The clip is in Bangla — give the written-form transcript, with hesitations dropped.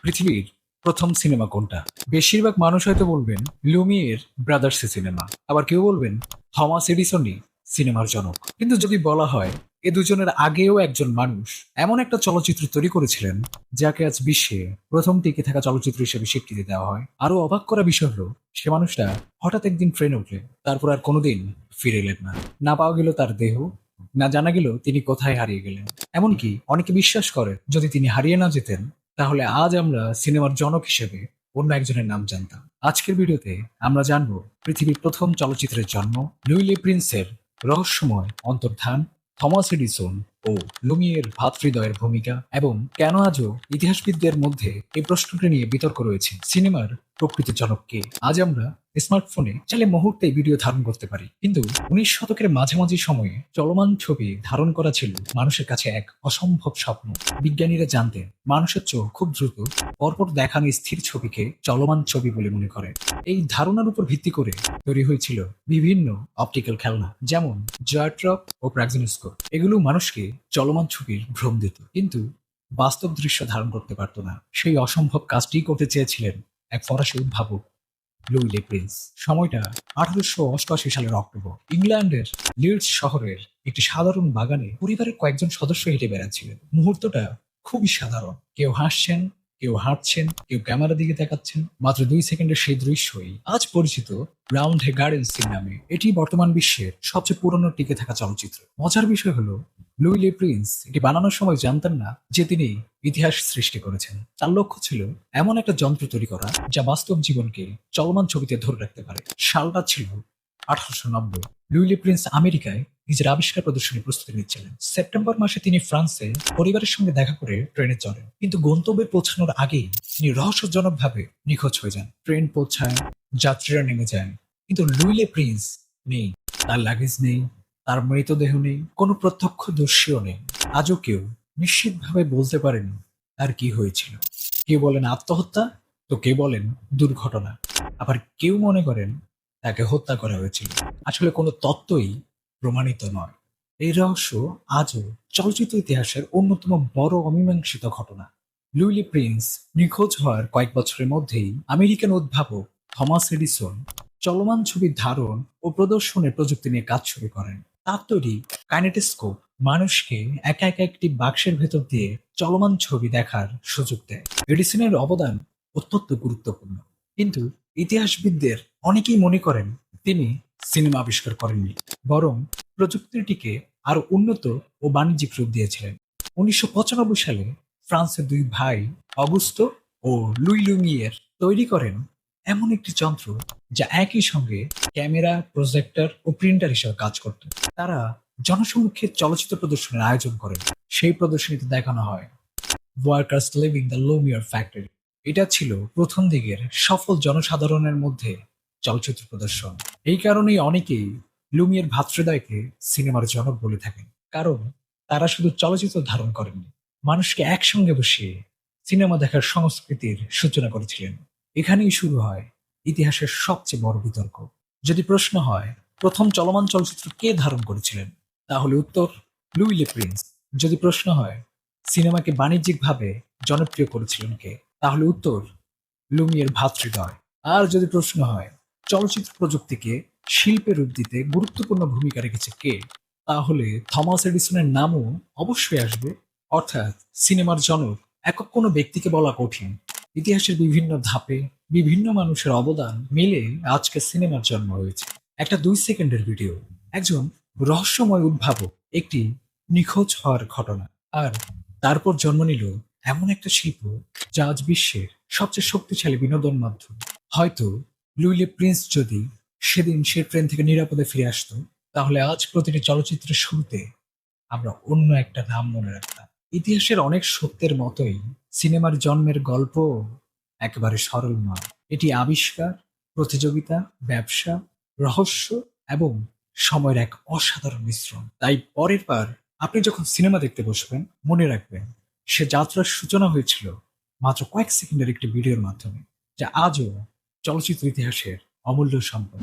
পৃথিবীর প্রথম সিনেমা কোনটা? বেশিরভাগ মানুষ হয়তো বলবেন লুমিয়ের ব্রাদার্স সিনেমা, আবার কেউ বলবেন থমাস এডিসনই সিনেমার জনক। কিন্তু যদি বলা হয় এ দুজনের আগেও একজন মানুষ এমন একটা চলচ্চিত্র তৈরি করেছিলেন যাকে আজ বিশ্বে প্রথম টিকে থাকা চলচ্চিত্র হিসেবে স্বীকৃতি দেওয়া হয়, আরো অবাক করা বিষয় হলো সে মানুষটা হঠাৎ একদিন ট্রেনে উঠলেন, তারপর আর কোনোদিন ফিরে এলেন না। না পাওয়া গেল তার দেহ, না জানা গেল তিনি কোথায় হারিয়ে গেলেন। এমনকি অনেকে বিশ্বাস করে যদি তিনি হারিয়ে না যেতেন তাহলে আজ আমরা সিনেমার জনক হিসেবে অন্য একজনের নাম জানতাম। আজকের ভিডিওতে আমরা জানবো পৃথিবীর প্রথম চলচ্চিত্রের জন্ম, লুইলি প্রিন্সের রহস্যময় অন্তর্ধান, থমাস এডিসন ও লুমিয়ের ভ্রাতৃদ্বয়ের ভূমিকা, এবং কেন আজও ইতিহাসবিদদের মধ্যে এই প্রশ্নটি নিয়ে বিতর্ক রয়েছে, সিনেমার প্রকৃত জনক কে। আজ আমরা স্মার্টফোনে চাইলে মুহূর্তে ভিডিও ধারণ করতে পারি, কিন্তু 19 শতকের মাঝামাঝি সময়ে চলমান ছবি ধারণ করা ছিল মানুষের কাছে এক অসম্ভব স্বপ্ন। বিজ্ঞানীরা জানতেন মানুষের চোখ খুব দ্রুত পরপর দেখানো স্থির ছবিকে চলমান ছবি বলে মনে করে। এই ধারণার উপর ভিত্তি করে তৈরি হয়েছিল বিভিন্ন অপটিক্যাল খেলনা, যেমন জয়ট্রপ ও প্রাগজিনোস্কোপ। এগুলো মানুষকে চলমান ছবির ভ্রম দিত, কিন্তু বাস্তব দৃশ্য ধারণ করতে পারত না। সেই অসম্ভব কাজটি করতে চেয়েছিলেন এক ফরাসি উদ্ভাবক, লুইলি প্রিন্স। সময়টা 1888 সালের অক্টোবর। ইংল্যান্ডের লিডস শহরের একটি সাধারণ বাগানে পরিবারের কয়েকজন সদস্য হেঁটে বেড়াচ্ছিলেন। মুহূর্তটা খুবই সাধারণ, কেউ হাসছেন, কেউ হাঁটছেন, কেউ ক্যামেরার দিকে তাকাচ্ছেন। মাত্র 2 সেকেন্ডের সেই দৃশ্যই আজ পরিচিত রাউন্ড হে গার্ডেন সিন নামে। এটি বর্তমান বিশ্বের সবচেয়ে পুরনো টিকে থাকা চলচ্চিত্র। মজার বিষয় হলো লুইলি প্রিন্স এটি বানানোর সময় জানতেন না যে তিনি ইতিহাস সৃষ্টি করেছেন। তার লক্ষ্য ছিল এমন একটা যন্ত্র তৈরি করা যা বাস্তব জীবনকে চলমান ছবিতে ধরে রাখতে পারে। সালটা ছিল 1890। লুইলি প্রিন্স আমেরিকায় নিজের আবিষ্কার প্রদর্শনী প্রস্তুতি নিচ্ছিলেন। সেপ্টেম্বর মাসে তিনি ফ্রান্সে পরিবারের সঙ্গে দেখা করে ট্রেনে চড়েন, কিন্তু গন্তব্যে পৌঁছানোর আগেই তিনি রহস্যজনকভাবে নিখোঁজ হয়ে যান। ট্রেন পৌঁছায়, যাত্রীরা নেমে যায়, কিন্তু লুইলি প্রিন্স নেই। তার লাগেজ নেই, তার মৃতদেহ নেই, কোনো প্রত্যক্ষদর্শীও নেই। আজও কেউ নিশ্চিতভাবে বলতে পারেনি তার কি হয়েছিল। কেউ বলেন আত্মহত্যা, তো কেউ বলেন দুর্ঘটনা, আবার কেউ মনে করেন তাকে হত্যা করা হয়েছিল। আসলে কোনো তত্ত্বই প্রমাণিত নয়। এই রহস্য আজও চলচ্চিত্র ইতিহাসের অন্যতম বড় অমীমাংসিত ঘটনা। লুইলি প্রিন্স নিখোঁজ হওয়ার কয়েক বছরের মধ্যেই আমেরিকান উদ্ভাবক থমাস এডিসন চলমান ছবির ধারণ ও প্রদর্শনের প্রযুক্তি নিয়ে কাজ শুরু করেন। তার তৈরি কাইনেটোস্কোপ মানুষকে একা একা একটি বাক্সের ভেতর দিয়ে চলমান ছবি দেখার সুযোগ দেয়। এডিসনের অবদান অত্যন্ত গুরুত্বপূর্ণ, কিন্তু ইতিহাসবিদদের অনেকেই মনে করেন তিনি সিনেমা আবিষ্কার করেননি, বরং প্রযুক্তিটিকে আরো উন্নত ও বাণিজ্যিক রূপ দিয়েছিলেন। 1995 সালে ফ্রান্সের দুই ভাই অগুস্তো ও লুই লুমিয়ের তৈরি করেন এমন একটি যন্ত্র যা একই সঙ্গে ক্যামেরা, প্রজেক্টর ও প্রিন্টার হিসেবে কাজ করত। তারা জনসম্মুখে চলচ্চিত্র প্রদর্শনের আয়োজন করেন। সেই প্রদর্শনীতে দেখানো হয় workers living the Lumière factory. এটা ছিল প্রথম দিকের সফল জনসাধারণের মধ্যে চলচ্চিত্র প্রদর্শন। এই কারণেই অনেকেই লুমিয়ার ভ্রাতৃদ্বয়কে সিনেমার জনক বলে থাকেন, কারণ তারা শুধু চলচ্চিত্র ধারণ করেননি, মানুষকে একসঙ্গে বসিয়ে সিনেমা দেখার সংস্কৃতির সূচনা করেছিলেন। এখানেই শুরু হয় ইতিহাসের সবচেয়ে বড় বিতর্ক। যদি প্রশ্ন হয় প্রথম চলমান চলচ্চিত্র কে ধারণ করেছিলেন, তাহলে উত্তর লুইলি প্রিন্স। যদি প্রশ্ন হয় সিনেমাকে বাণিজ্যিকভাবে জনপ্রিয় করেছিলেন কে, তাহলে উত্তর লুমিয়ের ভ্রাতৃদ্বয়। আর যদি প্রশ্ন হয় চলচ্চিত্র প্রযুক্তিকে শিল্পে রূপ দিতে গুরুত্বপূর্ণ ভূমিকা রেখেছে কে, তাহলে থমাস এডিসনের নামও অবশ্যই আসবে। অর্থাৎ সিনেমার জনক একক কোনো ব্যক্তিকে বলা কঠিন। ইতিহাসের বিভিন্ন ধাপে বিভিন্ন মানুষের অবদান মিলে আজকে সিনেমার জন্ম হয়েছে। একটা 2 সেকেন্ডের ভিডিও, একজন রহস্যময় উদ্ভাবক, একটি নিখোঁজ হওয়ার ঘটনা, আর তারপর জন্ম নিল এমন একটা শিল্প যা আজ বিশ্বের সবচেয়ে শক্তিশালী বিনোদন মাধ্যম। হয়তো লুইলি প্রিন্স যদি সেদিন সে ট্রেন থেকে নিরাপদে ফিরে আসতো, তাহলে আজ প্রতিটি চলচ্চিত্রের শুরুতে আমরা অন্য একটা নাম মনে রাখতাম। ইতিহাসের অনেক সত্যের মতোই সিনেমার জন্মের গল্প একেবারে সরল নয়। এটি আবিষ্কার, প্রতিযোগিতা, ব্যবসা, রহস্য এবং সময়ের এক অসাধারণ মিশ্রণ। তাই পরের বার আপনি যখন সিনেমা দেখতে বসবেন, মনে রাখবেন সে যাত্রার সূচনা হয়েছিল মাত্র কয়েক সেকেন্ডের একটি ভিডিওর মাধ্যমে, যা আজও চলচ্চিত্র ইতিহাসের অমূল্য সম্পদ।